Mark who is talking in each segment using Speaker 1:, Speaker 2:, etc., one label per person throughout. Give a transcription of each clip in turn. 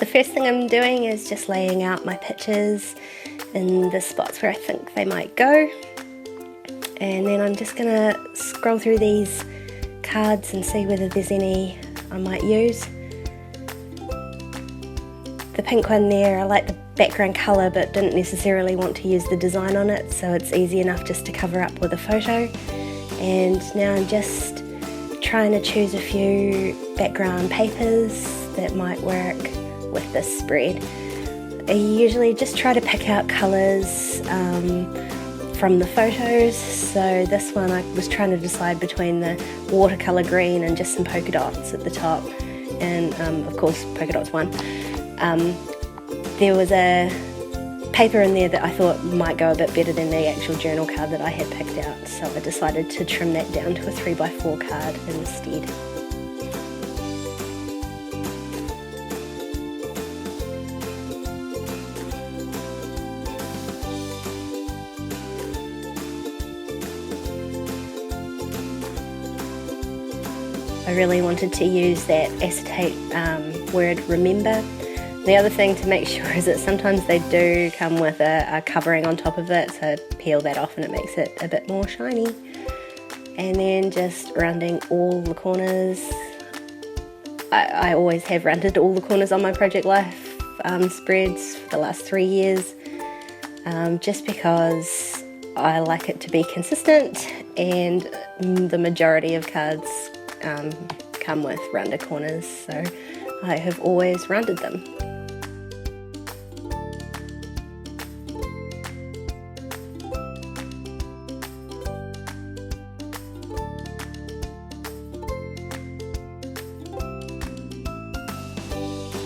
Speaker 1: The first thing I'm doing is just laying out my pictures in the spots where I think they might go. And then I'm just gonna scroll through these cards and see whether there's any I might use. The pink one there, I like the background colour but didn't necessarily want to use the design on it, so it's easy enough just to cover up with a photo. And now I'm just trying to choose a few background papers that might work with this spread. I usually just try to pick out colours from the photos. So this one I was trying to decide between the watercolour green and just some polka dots at the top, and of course polka dots won. There was a paper in there that I thought might go a bit better than the actual journal card that I had picked out, so I decided to trim that down to a 3x4 card instead. I really wanted to use that acetate word remember. The other thing to make sure is that sometimes they do come with a covering on top of it, so peel that off and it makes it a bit more shiny. And then just rounding all the corners. I always have rounded all the corners on my Project Life spreads for the last 3 years, just because I like it to be consistent, and the majority of cards come with rounded corners, so I have always rounded them.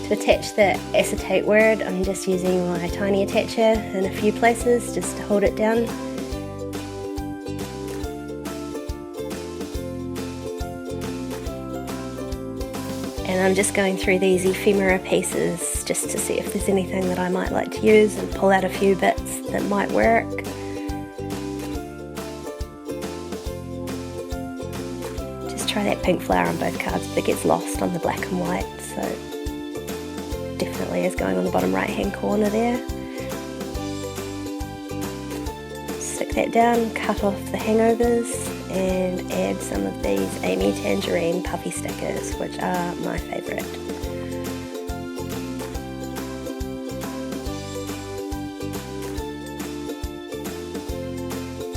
Speaker 1: To attach the acetate word, I'm just using my tiny attacher in a few places just to hold it down. And I'm just going through these ephemera pieces just to see if there's anything that I might like to use and pull out a few bits that might work. Just try that pink flower on both cards, but it gets lost on the black and white, so definitely is going on the bottom right hand corner there. Stick that down, cut off the hangovers, and add some of these Amy Tangerine puffy stickers, which are my favourite.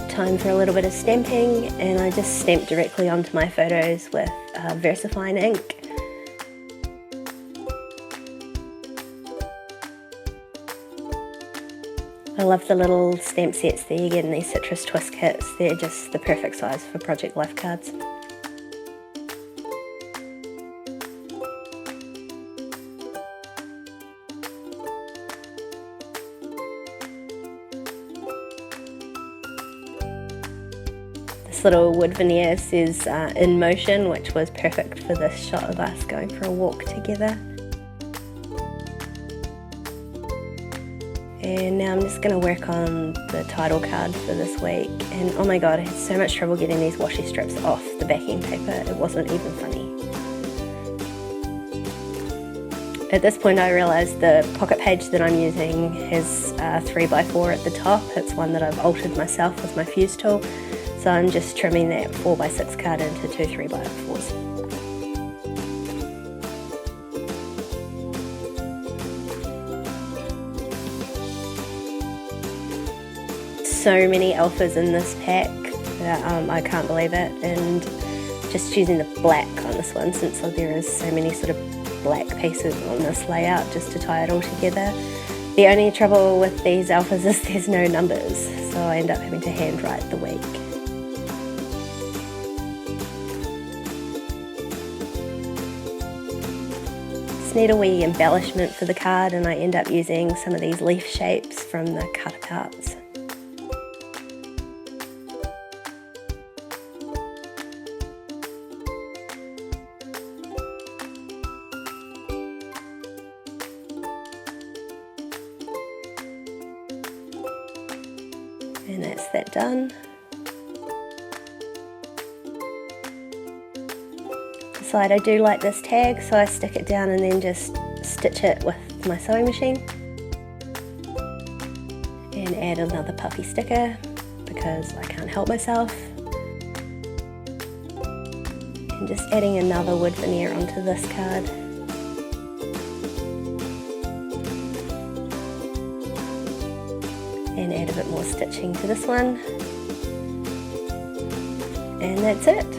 Speaker 1: Time for a little bit of stamping, and I just stamp directly onto my photos with VersaFine ink. I love the little stamp sets that you get in these citrus twist kits. They're just the perfect size for Project Life cards. This little wood veneer says in motion, which was perfect for this shot of us going for a walk together. And now I'm just going to work on the title card for this week, and oh my god, I had so much trouble getting these washi strips off the backing paper, it wasn't even funny. At this point I realised the pocket page that I'm using has 3x4 at the top. It's one that I've altered myself with my fuse tool, so I'm just trimming that 4x6 card into two 3x4s. So many alphas in this pack that I can't believe it, and just choosing the black on this one, since there is so many sort of black pieces on this layout, just to tie it all together. The only trouble with these alphas is there's no numbers, so I end up having to handwrite the week. Just need a wee embellishment for the card, and I end up using some of these leaf shapes from the cut-apouts. And that's that done. Decide I do like this tag, so I stick it down and then just stitch it with my sewing machine and add another puffy sticker because I can't help myself, and just adding another wood veneer onto this card. And add a bit more stitching to this one, and that's it.